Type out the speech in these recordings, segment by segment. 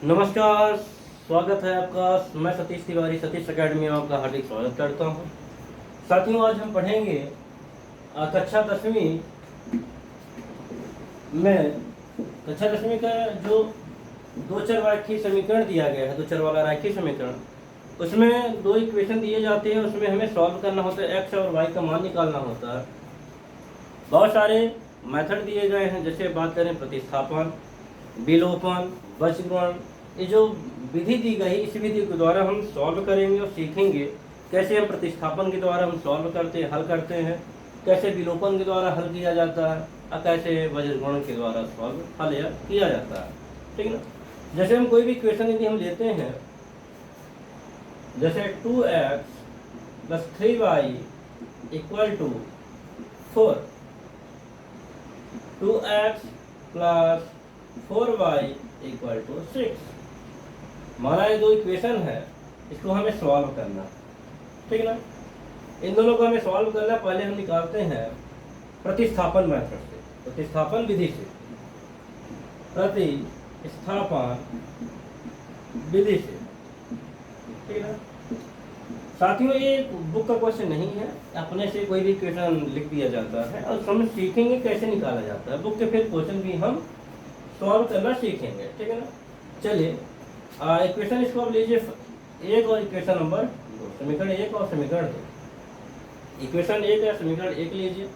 नमस्कार। स्वागत है आपका। मैं सतीश तिवारी सतीश एकेडमी में आपका हार्दिक स्वागत करता हूं। साथियों, आज हम पढ़ेंगे कक्षा 10वीं में कक्षा 10वीं का जो दो चर रैखिक समीकरण दिया गया है, दो चर वाला रैखिक समीकरण, उसमें दो इक्वेशन दिए जाते हैं। उसमें हमें सॉल्व करना होता है, एक्स और वाई का मान निकालना होता है। बहुत सारे मेथड दिए गए हैं, जैसे बात करें प्रतिस्थापन, विलोपन, बचगुणन। ये जो विधि दी गई, इस विधि के द्वारा हम सॉल्व करेंगे और सीखेंगे कैसे हम प्रतिस्थापन के द्वारा हम सॉल्व करते हैं, हल करते हैं, कैसे विलोपन के द्वारा हल किया जाता है और कैसे बचगुणन के द्वारा सॉल्व हल या किया जाता है। ठीक है ना। जैसे हम कोई भी क्वेश्चन यदि हम लेते हैं, जैसे 2x + 3y = 4, 2x + 4y = 6। हमारा ये दो इक्वेशन है, इसको हमें सॉल्व करना। ठीक है ना। इन दोनों को हमें सॉल्व करना। पहले हम निकालते हैं प्रतिस्थापन मेथड से, प्रतिस्थापन विधि से, प्रतिस्थापन विधि से। ठीक है ना। साथियों, ये बुक का क्वेश्चन नहीं है, अपने से कोई भी क्वेश्चन लिख दिया जाता है और हम सीखेंगे कैसे निकाला जाता है। बुक के फिर क्वेश्चन भी हम सॉल्व करना सीखेंगे। ठीक है ना। चलिए, इक्वेशन इसको आप लीजिए, एक और इक्वेशन नंबर 2, समीकरण 1 और समीकरण 2। इक्वेशन 1 है, समीकरण 1 लीजिए।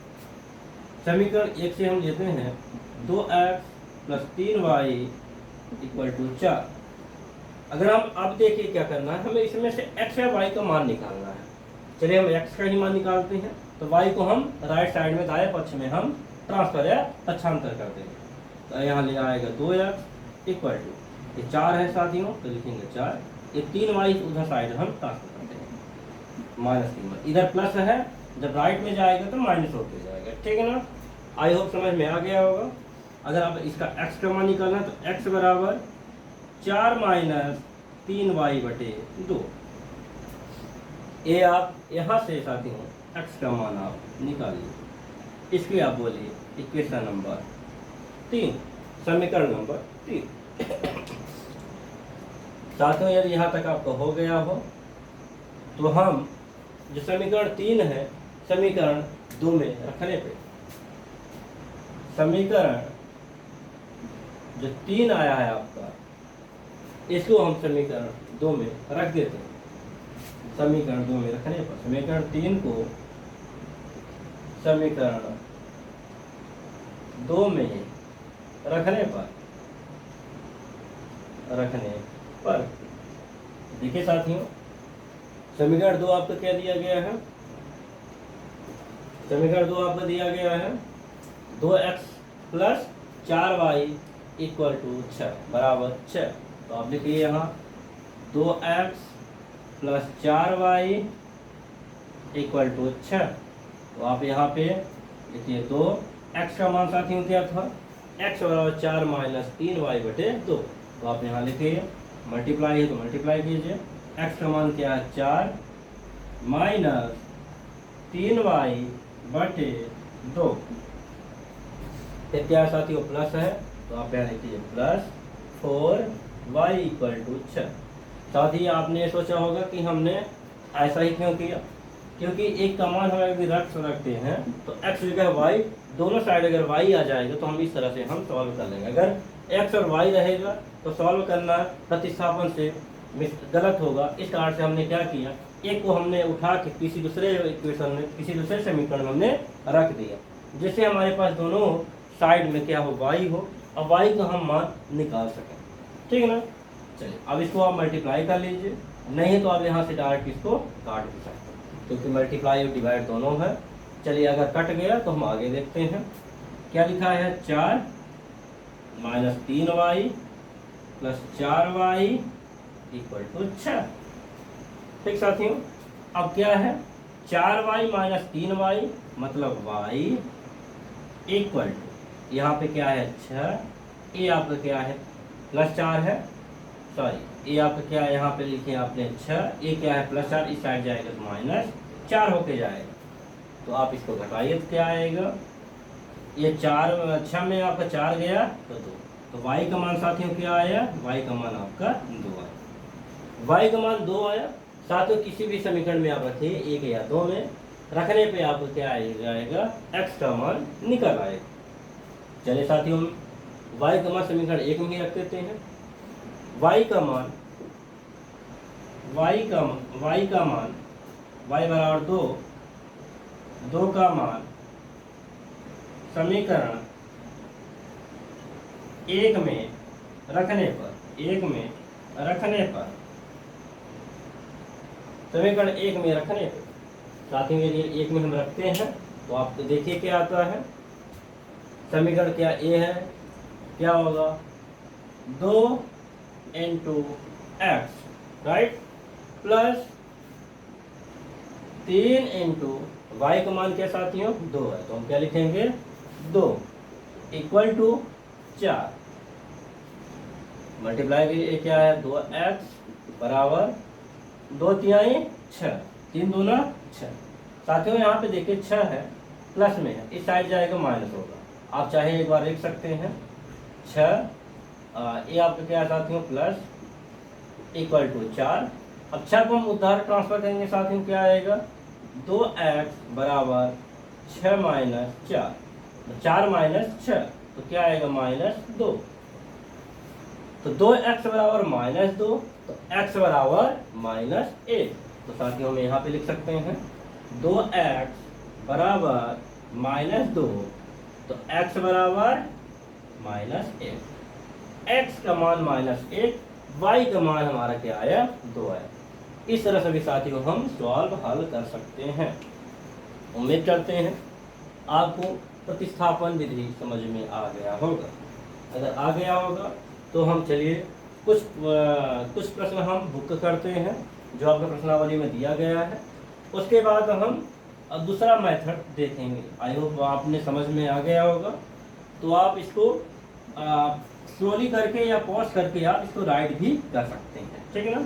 समीकरण 1 से हम लेते हैं 2x + 3y = 4। अगर हम अब देखिए क्या करना है, हमें इसमें से x या y का मान निकालना है। चलिए, हम x का ही मान निकालते हैं, तो y को हम राइट साइड में दाएं पक्ष में हम ट्रांसफर या पक्षांतर कर देंगे। तो यहाँ ले आएगा 2x = ये 4 है साथियों, तो लिखेंगे 4। ये 3y उधर साइड हम ट्रांसफर करते हैं, -3y इधर प्लस है, जब राइट में जाएगा तो माइनस होते जाएगा। ठीक है ना। आई होप समझ में आ गया होगा। अगर आप इसका x का मान निकालना तो x = 4 - 3y/2। ये आप यहाँ से साथियों x का मान आप निकालिए। इसके आप बोलिए इक्वेशन नंबर 3, समीकरण नंबर 3। साथियों, यदि यहाँ तक आपको हो गया हो तो हम जो समीकरण 3 है, समीकरण 2 में रखने पे, समीकरण जो 3 आया है आपका, इसको हम समीकरण 2 में रख देते हैं। समीकरण 2 में रखने पर समीकरण 3 को समीकरण 2 में रखने पर देखिए साथियों, समीकरण 2 आपको क्या दिया गया है? समीकरण 2 आपको दिया गया है 2x + 4y = 6 बराबर 6। तो आप लिखिए यहाँ 2x + 4y = 6। तो आप यहाँ पे लिखिए 2x का मान साथियों क्या था? x = 4 - 3y/2। तो आप यहाँ लिखिए, मल्टीप्लाई है तो मल्टीप्लाई कीजिए। x का मान क्या है? 4 - 3y/2। फिर क्या साथियों? प्लस है, तो आप यहाँ लिखिए +4y = 6। साथ ही आपने ये सोचा होगा कि हमने ऐसा ही क्यों किया, क्योंकि एक का मान हम यदि रखते हैं तो x जगह y, दोनों साइड अगर y आ जाएगा तो हम इस तरह से हम सॉल्व कर लेंगे। अगर x और y रहेगा तो सॉल्व करना प्रतिस्थापन से गलत होगा। इस कारण से हमने क्या किया, एक को हमने उठा के किसी दूसरे इक्वेशन में, किसी दूसरे समीकरण में हमने रख दिया, जिससे हमारे पास दोनों साइड में क्या हो? y हो, और y का हम मान निकाल सकें। ठीक है ना। चलिए, अब इसको आप मल्टीप्लाई कर लीजिए, नहीं तो आप यहाँ से डायरेक्ट इसको काट भी सकते हैं, क्योंकि मल्टीप्लाई और डिवाइड दोनों है। चलिए, अगर कट गया तो हम आगे देखते हैं क्या लिखा है। 4 - 3y + 4y = 6। ठीक साथियों, अब क्या है? 4y - 3y मतलब y = यहाँ पे क्या है? 6। ये आपका क्या है? +4 है, सॉरी ये आपका क्या है? यहाँ पे लिखिए आपने 6, ये क्या है? +4, इस साइड जाएगा तो -4 होके जाएगा। तो आप इसको घटाइए तो क्या आएगा? ये 4 6 में आपका 4 गया तो 2, तो y का मान साथियों क्या आया, y का मान आपका 2 आया। y का मान 2 आया साथियों, किसी भी समीकरण में आप रखिए 1 या 2 में, रखने पे आपको क्या आ जाएगा, x का मान निकल आएगा। चलिए साथियों y का मान समीकरण 1 में ही रख देते हैं। y का मान y बराबर 2 का मान समीकरण 1 में रखने पर समीकरण 1 में रखने पर साथियों यदि 1 में हम रखते हैं तो आप देखिए क्या आता है, समीकरण क्या ए है, क्या होगा 2 into x right, plus 3 into y का मान क्या साथियों 2 है, तो हम क्या लिखेंगे 2 इक्वल टू 4 मल्टीप्लाई क्या है 2x बराबर 2 तिहाई 6, 3 दूना 6। साथियों यहाँ पे देखिए 6 है प्लस में है, इस साइड जाएगा माइनस होगा, आप चाहे एक बार लिख सकते हैं 6 ये आपका क्या है साथियों प्लस इक्वल टू 4। अब 6 को हम उधर ट्रांसफर करेंगे साथियों क्या आएगा 2x बराबर 6 माइनस 4, 4 माइनस 6 तो क्या आएगा -2, तो 2x बराबर -2 तो x बराबर -1, तो साथियों हम यहाँ पे लिख सकते हैं 2x बराबर -2 तो x बराबर -1, x का मान -1, y का मान हमारा क्या आया 2 आया। इस तरह से भी साथियों हम सवाल हल कर सकते हैं। उम्मीद करते हैं आपको प्रतिस्थापन विधि समझ में आ गया होगा। अगर आ गया होगा तो हम चलिए कुछ प्रश्न हम बुक करते हैं जो आपका प्रश्नावली में दिया गया है, उसके बाद हम दूसरा मेथड देखेंगे। आई होप आपने समझ में आ गया होगा, तो आप इसको स्लोली करके या पॉज करके आप इसको राइट भी कर सकते हैं, ठीक है ना।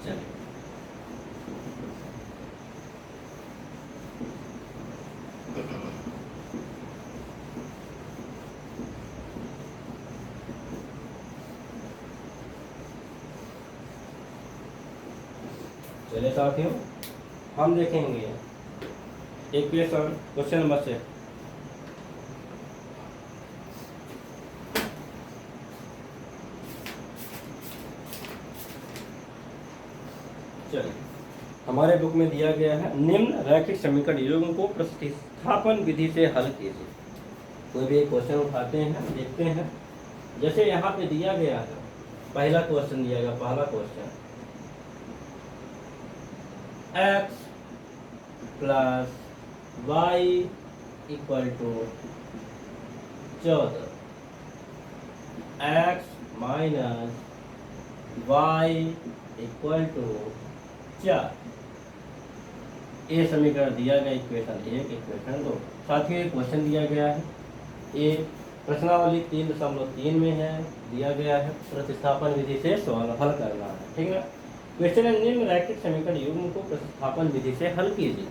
चलिए चलिए साथियों हम देखेंगे इक्वेशन क्वेश्चन नंबर 6। चलिए हमारे बुक में दिया गया है निम्न रैखिक समीकरण योगों को प्रतिस्थापन विधि से हल कीजिए। कोई भी एक क्वेश्चन उठाते हैं, देखते हैं। जैसे यहाँ पे दिया गया है पहला क्वेश्चन दिया गया, पहला question x plus y equal to 14, x minus y equal to 4, ये समीकरण दिया गया इक्वेशन 1 इक्वेशन 2। साथियों एक क्वेश्चन दिया गया है, ये प्रश्नावली 3.3 में है, दिया गया है प्रतिस्थापन विधि से सवाल हल करना है, ठीक है। क्वेश्चन है निम्न रैखिक समीकरण युग्म को प्रतिस्थापन विधि से हल कीजिए।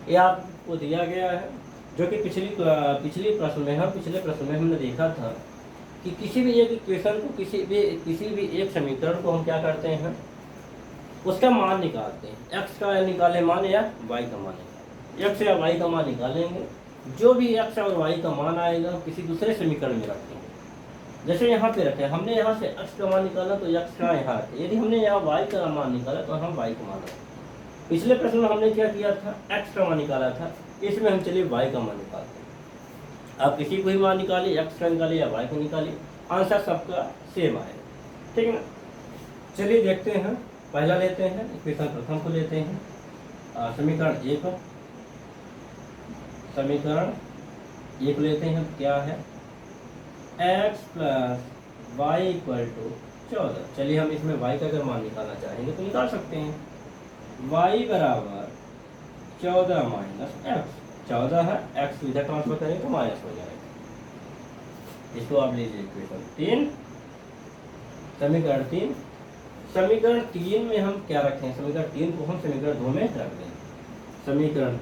ये आपको दिया गया है जो कि पिछले प्रश्न में हमने देखा था कि किसी भी एक इक्वेशन को किसी भी एक समीकरण को हम क्या करते हैं उसका मान निकालते हैं, x का निकाले मान या y का मान निकालें, x या y का मान निकालेंगे, जो भी x और y का मान आएगा किसी दूसरे समीकरण में रखेंगे। जैसे यहाँ पे रखे हमने यहाँ से x का मान निकाला तो x का यहाँ रखे, यदि हमने यहाँ y का मान निकाला तो हम y का मान रखें। पिछले प्रश्न में हमने क्या किया था x का मान निकाला था, इसमें हम चलिए y का मान निकालते हैं। आप किसी को ही मान निकालिए, x का निकालिए या y को निकालिए, आंसर सबका सेम आएगा, ठीक है ना। चलिए देखते हैं, पहला लेते हैं इक्वेशन प्रथम को लेते हैं समीकरण 1 लेते हैं, क्या है x plus y equal to 14। चलिए हम इसमें y का अगर मान निकालना चाहेंगे तो निकाल सकते हैं, y बराबर 14 माइनस एक्स, 14 है x इधर ट्रांसफर करेंगे तो माइनस हो जाएगा। इसको आप लीजिए इक्वेशन 3 समीकरण 3 में हम क्या रखें, समीकरण 3 को हम समीकरण 2 में रख देंगे। समीकरण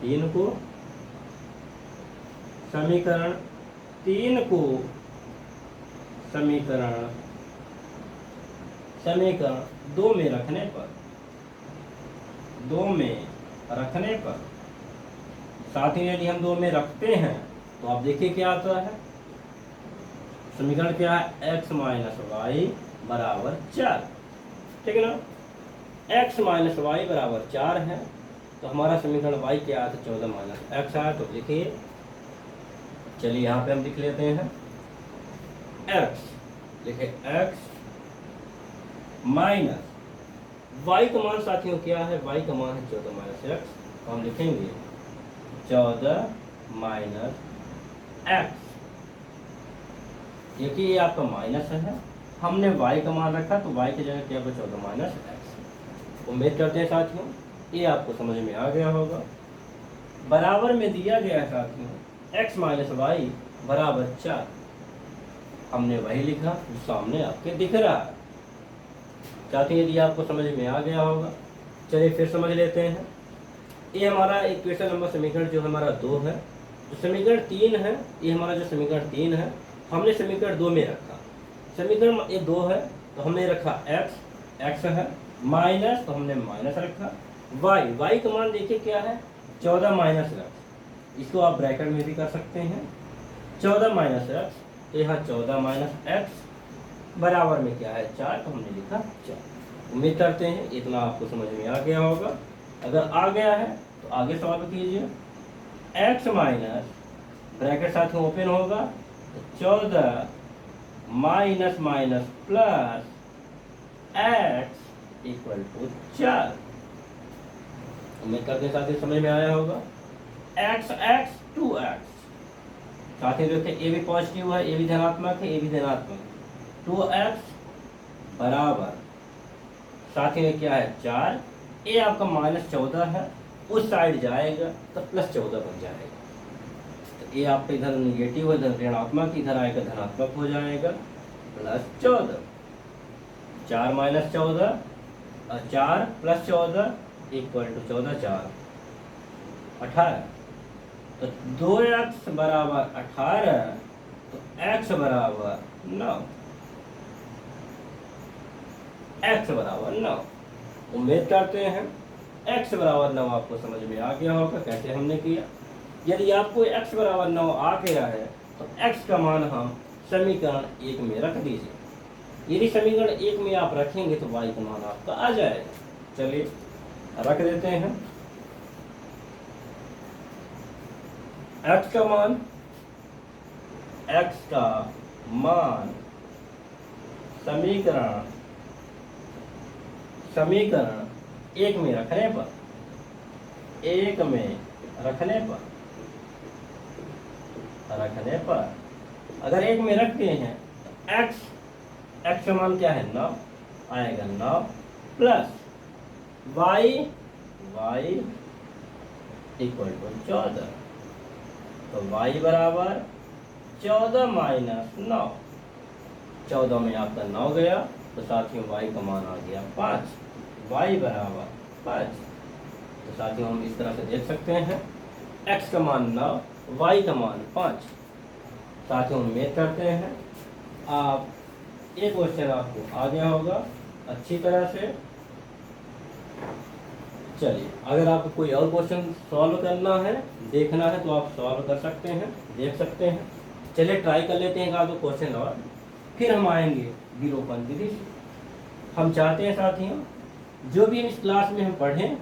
3 को समीकरण दो में रखने पर साथ ही यदि हम दो में रखते हैं तो आप देखिए क्या आता है। समीकरण क्या है, x माइनस वाई बराबर 4, ठीक है ना। x माइनस वाई बराबर 4 है, तो हमारा समीकरण y क्या आया था, 14 माइनस एक्स आया। तो लिखिए, चलिए यहाँ पे हम लिख लेते हैं x, लिखे x माइनस y का मान साथियों क्या है, y का मान है 14 माइनस एक्स, तो हम लिखेंगे 14 माइनस एक्स। देखिए ये आपका माइनस है, हमने y का मान रखा तो y की जगह क्या होगा, 14 माइनस एक्स। उम्मीद करते हैं साथियों ये आपको समझ में आ गया होगा। बराबर में दिया गया है साथियों x माइनस वाई बराबर 4, हमने वही लिखा जो सामने आपके दिख रहा है। साथियों यदि आपको समझ में आ गया होगा, चलिए फिर समझ लेते हैं। ये हमारा इक्वेशन नंबर समीकरण जो हमारा 2 है, तो समीकरण 3 है, ये हमारा जो समीकरण 3 है हमने समीकरण 2 में रखा। समीकरण ये 2 है तो हमने रखा x है, माइनस तो हमने माइनस रखा, y का मान देखिए क्या है, 14 माइनस एक्स। इसको आप ब्रैकेट में भी कर सकते हैं, 14 माइनस एक्स, यहाँ 14 माइनस एक्स बराबर में क्या है 4, तो हमने लिखा 4। उम्मीद करते हैं इतना आपको समझ में आ गया होगा। अगर आ गया है तो आगे सवाल कीजिए। x माइनस ब्रैकेट साथ में ओपन होगा तो 14 minus minus plus x equal to 4। उम्मीद करते हैं साथ ही समझ में आया होगा। x 2x, साथ ही देखते ए भी पॉजिटिव है, ए भी धनात्मक है, ए भी धनात्मक है, 2x बराबर साथ ही क्या है 4, ए आपका माइनस 14 है, उस साइड जाएगा तो प्लस 14 बन जाएगा। तो ये आपका इधर निगेटिव है, इधर ऋणात्मक, इधर आएगा धनात्मक हो जाएगा, प्लस 14। 4 माइनस 14 और 4 प्लस 14 इक्वल टू 14, 4 18। तो 2x बराबर 18, तो x बराबर 9, x बराबर 9। उम्मीद करते हैं x बराबर 9 आपको समझ में आ गया होगा कैसे हमने किया। यदि आपको x बराबर 9 आ गया है तो x का मान हम समीकरण 1 में रख दीजिए। यदि समीकरण 1 में आप रखेंगे तो y का मान आपका आ जाएगा। चलिए रख देते हैं। x का मान समीकरण 1 में रखने पर अगर 1 में रखते हैं तो x का मान क्या है 9 आएगा, 9 प्लस y इक्वल टू 14। तो y बराबर 14 माइनस 9, 14 में आपका 9 गया तो साथियों y का मान आ गया 5, y बराबर 5। तो साथियों हम इस तरह से देख सकते हैं x का मान 9, y का मान 5। साथियों उम्मीद करते हैं आप ये क्वेश्चन आपको आ गया होगा अच्छी तरह से। चलिए अगर आपको कोई और क्वेश्चन सॉल्व करना है, देखना है, तो आप सॉल्व कर सकते हैं, देख सकते हैं। चलिए ट्राई कर लेते हैं एक क्वेश्चन और फिर हम आएंगे विलोपन विधि से। हम चाहते हैं साथियों जो भी इस क्लास में हम पढ़ें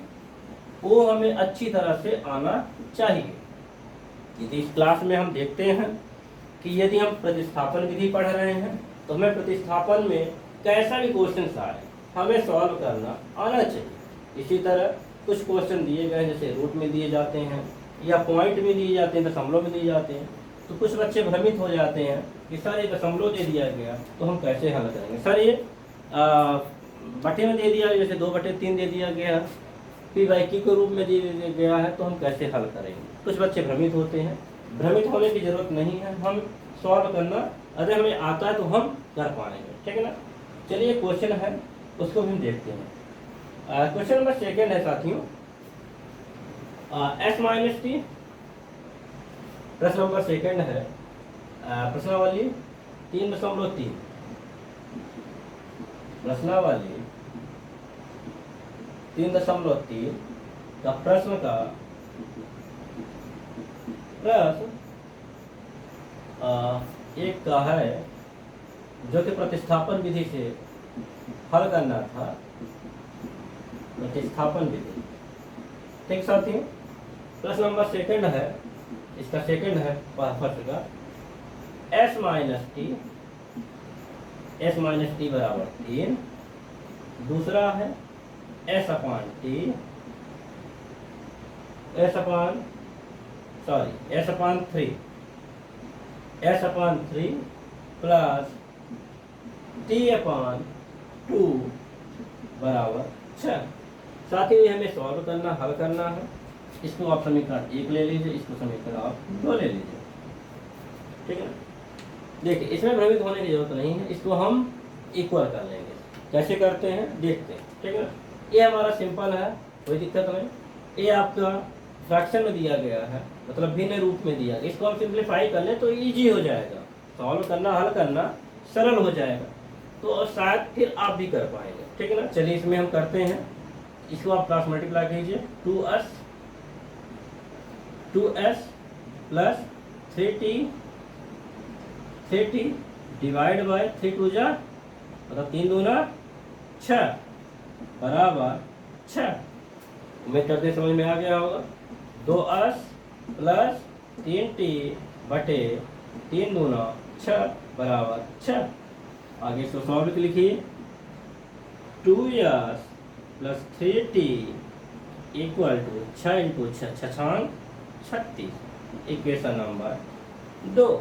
वो हमें अच्छी तरह से आना चाहिए। यदि इस क्लास में हम देखते हैं कि यदि हम प्रतिस्थापन विधि पढ़ रहे हैं तो हमें प्रतिस्थापन में कैसा भी क्वेश्चन आए हमें सॉल्व करना आना चाहिए। इसी तरह कुछ क्वेश्चन दिए गए जैसे रूट में दिए जाते हैं या पॉइंट में दिए जाते हैं, दशमलव में दिए जाते हैं, तो कुछ बच्चे भ्रमित हो जाते हैं कि सर ये दशमलव दे दिया गया तो हम कैसे हल करेंगे, सर ये बटे में दे दिया, जैसे 2/3 दे दिया गया, p/q के रूप में दे दिया गया है तो हम कैसे हल करेंगे। कुछ बच्चे भ्रमित होते हैं, भ्रमित होने की जरूरत नहीं है, हम सॉल्व करना अगर हमें आता है तो हम कर पाएंगे, ठीक है ना। चलिए क्वेश्चन है उसको भी हम देखते हैं। क्वेश्चन नंबर 2 है साथियों, s-t। प्रश्न नंबर 2 है प्रश्नावली 3.3 प्रश्नावली 3.3 का प्रश्न एक का है जो कि प्रतिस्थापन विधि से हल करना था। प्रतिस्थापन विधि, ठीक साथियों। प्रश्न नंबर सेकंड है, इसका सेकंड है फर्स्ट का s माइनस टी बराबर 3। दूसरा है s अपान 3 प्लस t अपान 2 बराबर 6। साथ ही हमें सॉल्व करना, हल करना है। इसको आप समीकरण 1 ले लीजिए, इसको समीकरण आप 2 ले लीजिए, ठीक है ना। देखिए, इसमें भ्रमित होने की जरूरत नहीं है, इसको हम इक्वल कर लेंगे। कैसे करते हैं देखते हैं, ठीक है ना। ये हमारा सिंपल है, कोई दिक्कत नहीं। ये आपका फ्रैक्शन में दिया गया है, मतलब भिन्न रूप में दिया गया। इसको हम सिंप्लीफाई कर लें तो इजी हो जाएगा, सॉल्व करना, हल करना सरल हो जाएगा। तो शायद फिर आप भी कर पाएंगे, ठीक है ना। चलिए इसमें हम करते हैं। इसको आप क्रॉस मल्टीप्लाई कीजिए, 2s plus 3t divide by 3 2 जा मतलब 3 दूना 6 बराबर 6। उम्मीद करते समझ में आ गया होगा। 2s प्लस 3t बटे 3 दूना 6 बराबर 6। आगे इसको सॉल्व लिखिए, 2s plus 3t equal to 6 into 6 छछांग 36। इक्वेशन नंबर 2,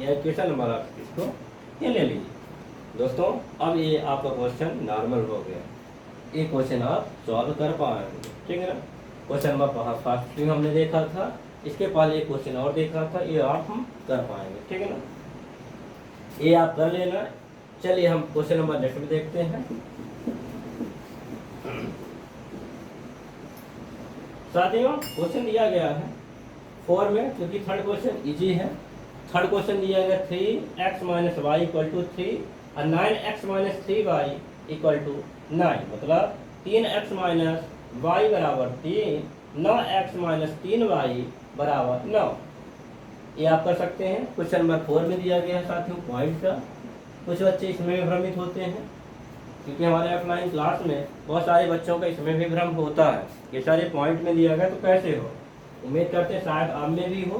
या इक्वेशन नंबर आप इसको ये ले लीजिए। दोस्तों, अब ये आपका क्वेश्चन नॉर्मल हो गया। ये क्वेश्चन आप सॉल्व कर पाएंगे, ठीक है ना। क्वेश्चन नंबर फर्स्ट में हमने देखा था, इसके पहले एक क्वेश्चन और देखा था, ये आप हम कर पाएंगे, ठीक है ना। ये आप कर लेना। चलिए हम क्वेश्चन नंबर नेक्स्ट में देखते हैं। साथियों, क्वेश्चन दिया गया है 4 में, क्योंकि थर्ड क्वेश्चन इजी है। थर्ड क्वेश्चन दिया गया 3x minus Y equal to 3 और 9x minus 3y equal to 9, मतलब 3x माइनस वाई बराबर 3, 9x माइनस 3y बराबर 9। ये आप कर सकते हैं। क्वेश्चन नंबर 4 में दिया गया है साथियों पॉइंट का। कुछ बच्चे इसमें भ्रमित होते हैं, क्योंकि हमारे ऑफलाइन क्लास में बहुत सारे बच्चों का इसमें भी भ्रम होता है। ये सारे पॉइंट में दिया गया तो कैसे हो। उम्मीद करते हैं शायद आप में भी हो।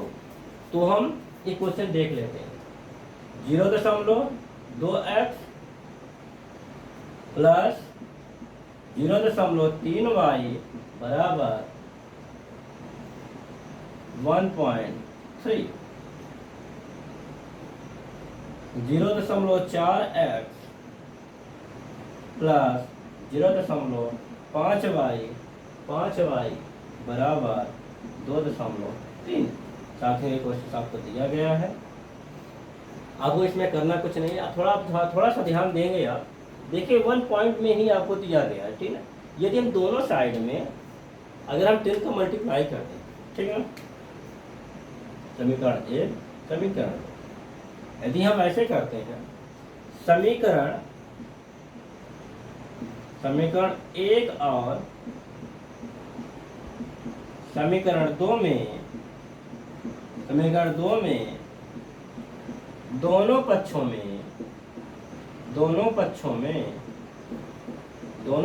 तो हम एक क्वेश्चन देख लेते हैं। 0.2x प्लस 0.3y बराबर 1.3, 0.4x प्लस 0.5y बराबर 2.3। साथ ही क्वेश्चन आपको दिया गया है। आपको इसमें करना कुछ नहीं है, थोड़ा सा ध्यान देंगे आप। देखिए 1 पॉइंट में ही आपको दिया गया है, ठीक है। यदि हम दोनों साइड में अगर हम 10 का मल्टीप्लाई कर दें, ठीक है, समीकरण 1 समीकरण 2, यदि हम ऐसे करते हैं, समीकरण 1 और समीकरण 2 में दोनों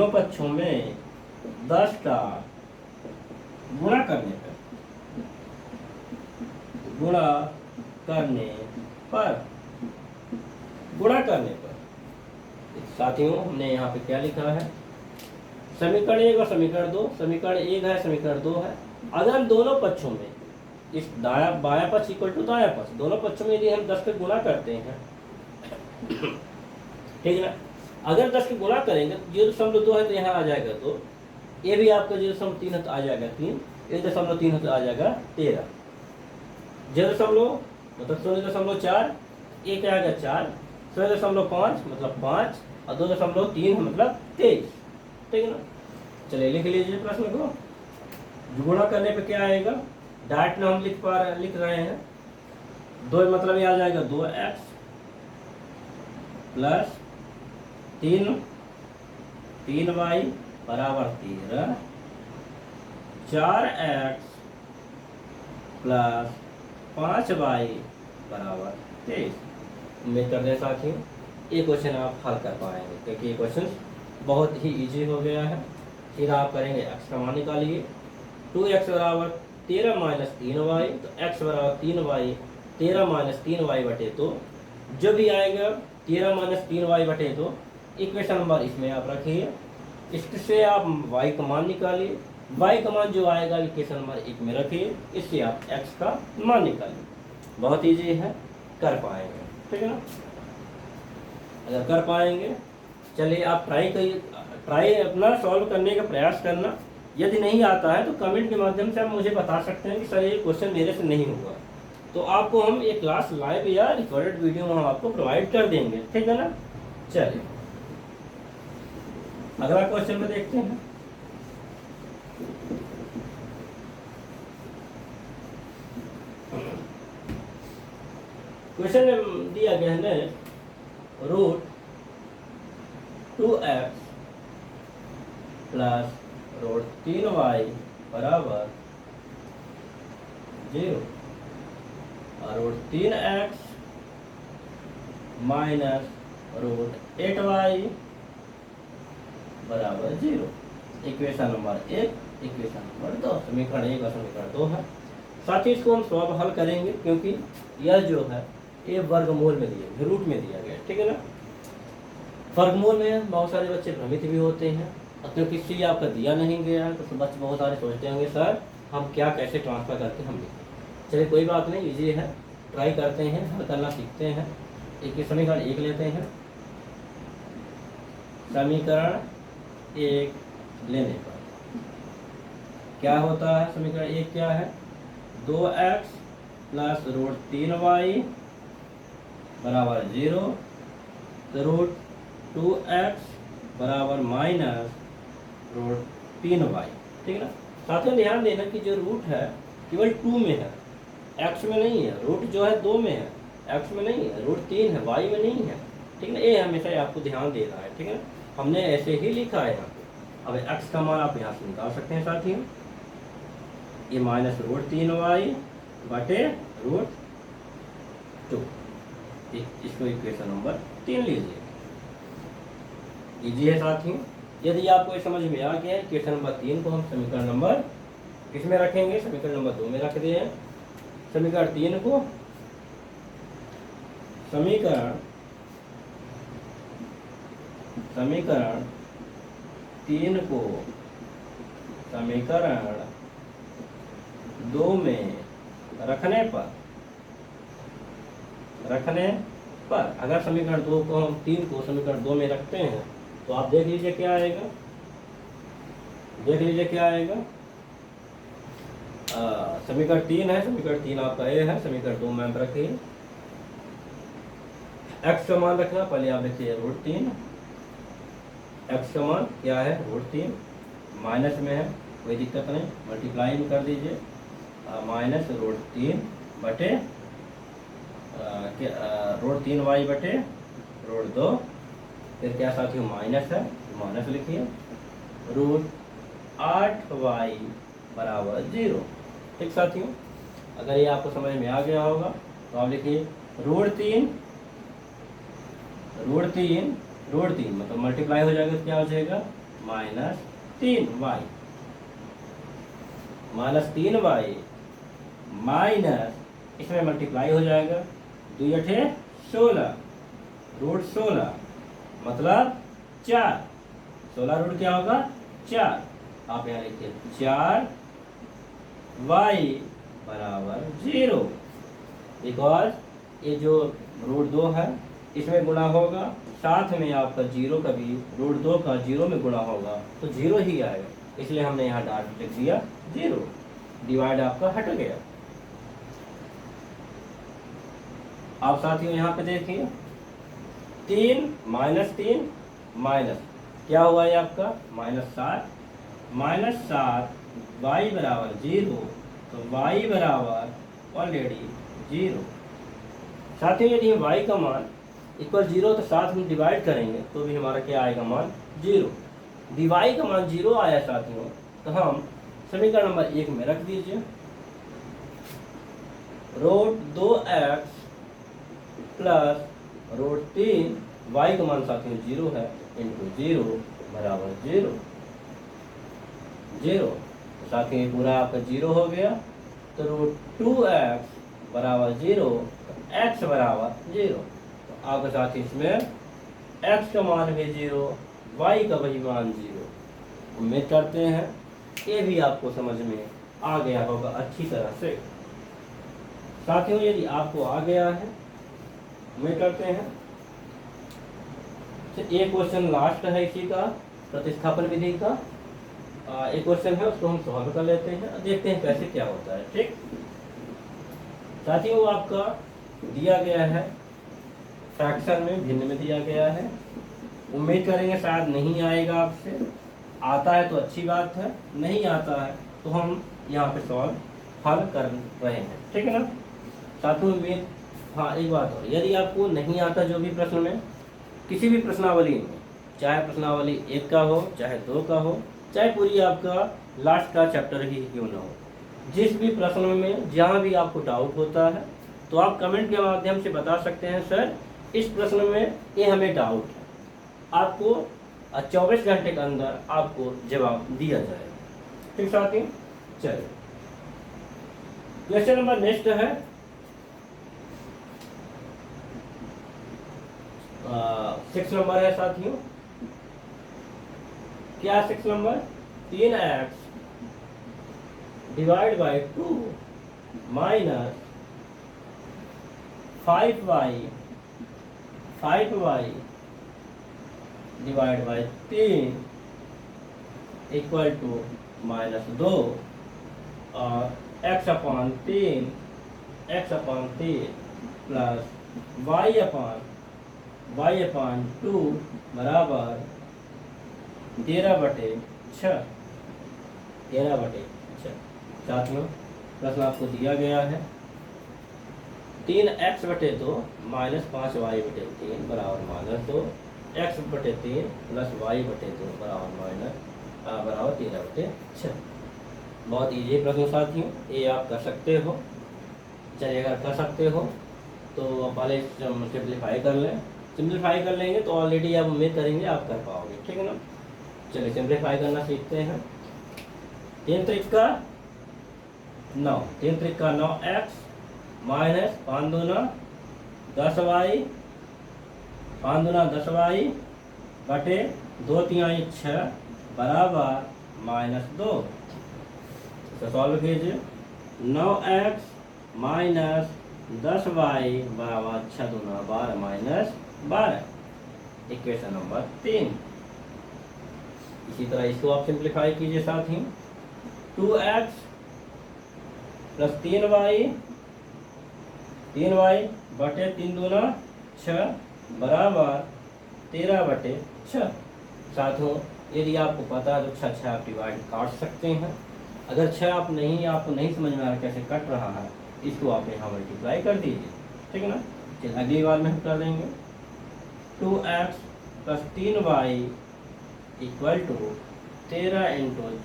पक्षों में 10 का गुणा करने पर साथियों हमने यहाँ पे क्या लिखा है, समीकरण 1 और समीकरण 2। समीकरण 1 है, समीकरण 2 है। अगर हम दोनों पक्षों में इस बायां पक्ष इक्वल टू दायां पक्ष, दोनों पक्षों में यदि हम 10 पे गुणा करते हैं, ठीक है ना। अगर 10 के गुणा करेंगे तो 0.2 है तो यहाँ आ जाएगा 2, ये भी आपका 0.3 है तो आ जाएगा 3, 1.3 है तो आ जाएगा 13, 0 मतलब 0.4, ये क्या आएगा 4, 0.5 मतलब 5 और 2.3 मतलब 23, ठीक है ना। चलिए लिख लीजिए प्रश्न को। गुणा करने पे क्या आएगा, डायरेक्ट में हम लिख रहे हैं 2 मतलब ये आ जाएगा 2x प्लस 3y बराबर 13, 4x प्लस 5y बराबर 23। उम्मीद करते हैं साथियों ये क्वेश्चन आप हल कर पाएंगे, क्योंकि ये क्वेश्चन बहुत ही इजी हो गया है। फिर आप करेंगे x का मान निकालिए, 2x बराबर 13 माइनस 3y, तो x बराबर 3y, 13 माइनस 3y बटे 2, जो भी आएगा 13 माइनस 3y बटे 2, इक्वेशन नंबर इसमें आप रखिए, इससे आप y का मान निकालिए, y का मान जो आएगा इक्वेशन नंबर 1 में रखिए, इससे आप x का मान निकालिए। बहुत ईजी है, कर पाएंगे, ठीक है ना। अगर कर पाएंगे चलिए आप ट्राई अपना सॉल्व करने का प्रयास करना। यदि नहीं आता है तो कमेंट के माध्यम से आप मुझे बता सकते हैं कि सर ये क्वेश्चन मेरे से नहीं हुआ, तो आपको हम एक क्लास लाइव या रिकॉर्डेड वीडियो हम आपको प्रोवाइड कर देंगे, ठीक है ना। चलिए अगला क्वेश्चन में देखते हैं। क्वेश्चन में दिया गया है root 2x plus root 3y बराबर 0 और root 3x minus root 8y बराबर 0। इक्वेशन नंबर 1, इक्वेशन नंबर 2, समीकरण 1 और समीकरण 2 है। साथ ही इसको हम स्वयं हल करेंगे, क्योंकि यह जो है ये वर्गमूल में दिया गया, रूट में दिया गया, ठीक है ना। वर्गमूल में बहुत सारे बच्चे भ्रमित भी होते हैं, और क्योंकि सी आपका दिया नहीं गया है तो बच्चे बहुत सारे सोचते होंगे सर हम क्या कैसे ट्रांसफर करके हम लिखें। चलिए कोई बात नहीं, इजी है, ट्राई करते हैं, हल करना सीखते हैं। एक समीकरण 1 लेते हैं। समीकरण 1 लेने पर क्या होता है, समीकरण 1 क्या है, 2x प्लस रूट 3y बराबर 0, तो रूट 2x बराबर माइनस रूट 3y, ठीक है ना। साथियों ध्यान देना कि जो रूट है केवल 2 में है, x में नहीं है। रूट जो है 2 में है, x में नहीं है। रूट 3 है, y में नहीं है, ठीक है ना। ये हमेशा आपको ध्यान देना है, ठीक है। हमने ऐसे ही लिखा है यहाँ पे। अब x का मान आप यहाँ से निकाल सकते हैं साथियों, ये माइनस रूट 3y बटे रूट 2, इसको इक्वेशन नंबर 3 लीजिए। इजी है साथियों। यदि आपको ये समझ में आ गया, इक्वेशन नंबर 3 को हम समीकरण नंबर किस में रखेंगे, समीकरण नंबर 2 में रख दिए हैं। समीकरण 3 को समीकरण 3 को समीकरण 2 में रखने पर अगर समीकरण 2 को हम 3 को समीकरण 2 में रखते हैं तो आप देख लीजिए क्या आएगा, समीकरण 3 है, समीकरण 3 आपका ए है, समीकरण 2 में आप रखिए। x का मान रखना, पहले आप लिखिए रूट 3, x का मान क्या है रूट 3, माइनस में है कोई दिक्कत नहीं, मल्टीप्लाई में कर दीजिए, माइनस रूट 3 बटे रूट 3y बटे रूट 2, फिर क्या साथियों माइनस है, माइनस लिखिए, रूट 8y बराबर 0, ठीक साथियों। अगर ये आपको समझ में आ गया होगा तो आप लिखिए रूट 3 मतलब मल्टीप्लाई हो जाएगा तो क्या हो जाएगा माइनस 3y माइनस इसमें मल्टीप्लाई हो जाएगा 2 8 16, रूट 16 मतलब 4, 16 रूट क्या होगा 4, आप यहाँ लिखिए 4y बराबर 0, बिकॉज ये जो रूट 2 है इसमें गुणा होगा, साथ में आपका 0 का भी रूट 2 का 0 में गुणा होगा तो 0 ही आएगा, इसलिए हमने यहाँ डाट लिख दिया 0, डिवाइड आपका हट गया। आप साथियों यहाँ पे देखिए 3 माइनस क्या हुआ है आपका माइनस 7 y बराबर 0, तो y बराबर ऑलरेडी 0। साथियों यदि y का मान इक्वल 0 तो साथ में डिवाइड करेंगे तो भी हमारा क्या आएगा मान 0। dy का मान 0 आया साथियों, तो हम समीकरण नंबर 1 में रख दीजिए। Root 2x plus root 3 y का मान साथियों 0 है, इंटू 0 बराबर 0 0। साथियों ये पूरा आपका 0 हो गया, तो रूट 2x बराबर 0, x बराबर 0। तो आपके साथ इसमें x का मान भी 0, y का वही मान 0। उम्मीद करते हैं ये भी आपको समझ में आ गया होगा अच्छी तरह से। साथियों यदि आपको आ गया है, उम्मीद करते हैं, तो एक क्वेश्चन लास्ट है इसी का, प्रतिस्थापन विधि का एक क्वेश्चन है, उसको हम सॉल्व कर लेते हैं और देखते हैं कैसे क्या होता है। ठीक साथियों, वो आपका दिया गया है फ्रैक्शन में, भिन्न में दिया गया है। उम्मीद करेंगे शायद नहीं आएगा आपसे, आता है तो अच्छी बात है, नहीं आता है तो हम यहाँ पे सॉल्व हल कर रहे हैं। ठीक है ना साथियों, उम्मीद। हाँ एक बात और, यदि आपको नहीं आता जो भी प्रश्न में, किसी भी प्रश्नावली में, चाहे प्रश्नावली 1 का हो, चाहे 2 का हो, चाहे पूरी आपका लास्ट का चैप्टर ही क्यों ना हो, जिस भी प्रश्न में जहाँ भी आपको डाउट होता है तो आप कमेंट के माध्यम से बता सकते हैं, सर इस प्रश्न में ये हमें डाउट है। आपको 24 घंटे के अंदर आपको जवाब दिया जाएगा। ठीक साथी, चलिए क्वेश्चन नंबर नेक्स्ट है 6 नंबर है साथियों। क्या 6 number? 3x divide by 2 minus 5y divide by 3 equal to -2 और x upon 3 plus y upon 2 बराबर 13/6। साथियों प्रश्न आपको दिया गया है 3x/2 माइनस 5y/3 बराबर -2, x/3 प्लस y/2 बराबर 13/6। बहुत इजी प्रश्न साथियों, ये आप कर सकते हो। चलिए अगर कर सकते हो तो पहले सिंप्लीफाई कर लें। सिंप्लीफाई कर लेंगे तो ऑलरेडी आप उम्मीद करेंगे आप कर पाओगे। ठीक है ना, चलिए सिंप्लीफाई करना सीखते हैं। 3 त्रिका 9, 3 त्रिका 9x माइनस 5 दूना 10y, 5 दूना 10y बटे 2 तिहाई 6 बराबर -2। तो सॉल्व कीजिए। 9x माइनस 10y बराबर 6 दूना 12 माइनस 12। Equation number 3। इसी तरह इसको आप सिंप्लीफाई कीजिए साथियों। 2x प्लस 3y बटे 3 दूना 6 बराबर 13/6। साथियों यदि आपको पता है तो 6 आप डिवाइड काट सकते हैं। अगर 6 आपको नहीं समझ में आ रहा कैसे कट रहा है, इसको आप यहाँ मल्टीप्लाई कर दीजिए। ठीक है ना, चलिए अगली बार में हम कर देंगे। 2x plus 3y equal to 13 ×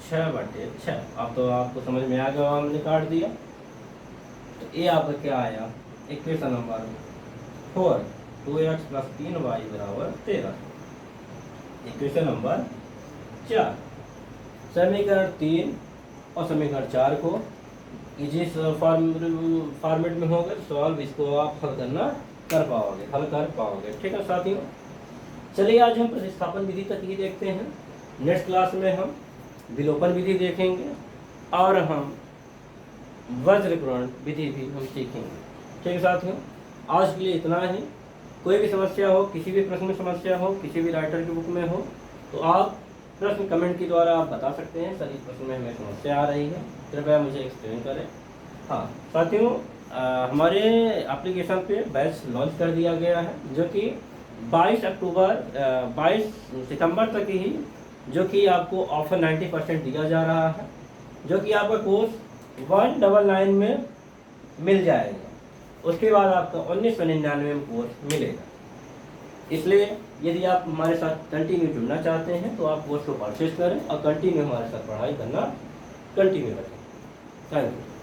6/6। अब तो आपको समझ में आ गया, हमने काट दिया। तो ये आपका क्या आया? Equation number 4, 2x plus 3y बराबर 13। Equation number 4। समीकरण 3 और समीकरण 4 को इजी फॉर्मेट में होगा, सॉल्व इसको आप हल कर पाओगे। ठीक है साथियों, चलिए आज हम प्रतिस्थापन विधि तक ही देखते हैं। नेक्स्ट क्लास में हम विलोपन विधि देखेंगे और हम वज्रग्रहण विधि भी हम सीखेंगे। ठीक है साथियों, आज के लिए इतना ही। कोई भी समस्या हो, किसी भी प्रश्न में समस्या हो, किसी भी राइटर की बुक में हो, तो आप प्रश्न कमेंट के द्वारा आप बता सकते हैं, सर इस प्रश्न में हमें समस्या आ रही है, कृपया मुझे एक्सप्लेन करें। हाँ साथियों, हमारे एप्लीकेशन पे बैच लॉन्च कर दिया गया है, जो कि 22 सितंबर तक ही, जो कि आपको ऑफर 90% दिया जा रहा है, जो कि आपका कोर्स 199 में मिल जाएगा। उसके बाद आपका 1999 में कोर्स मिलेगा। इसलिए यदि आप हमारे साथ कंटिन्यू जुड़ना चाहते हैं तो आप कोर्स को परचेज करें और कंटिन्यू हमारे साथ पढ़ाई करना कंटिन्यू रखें। Thank you.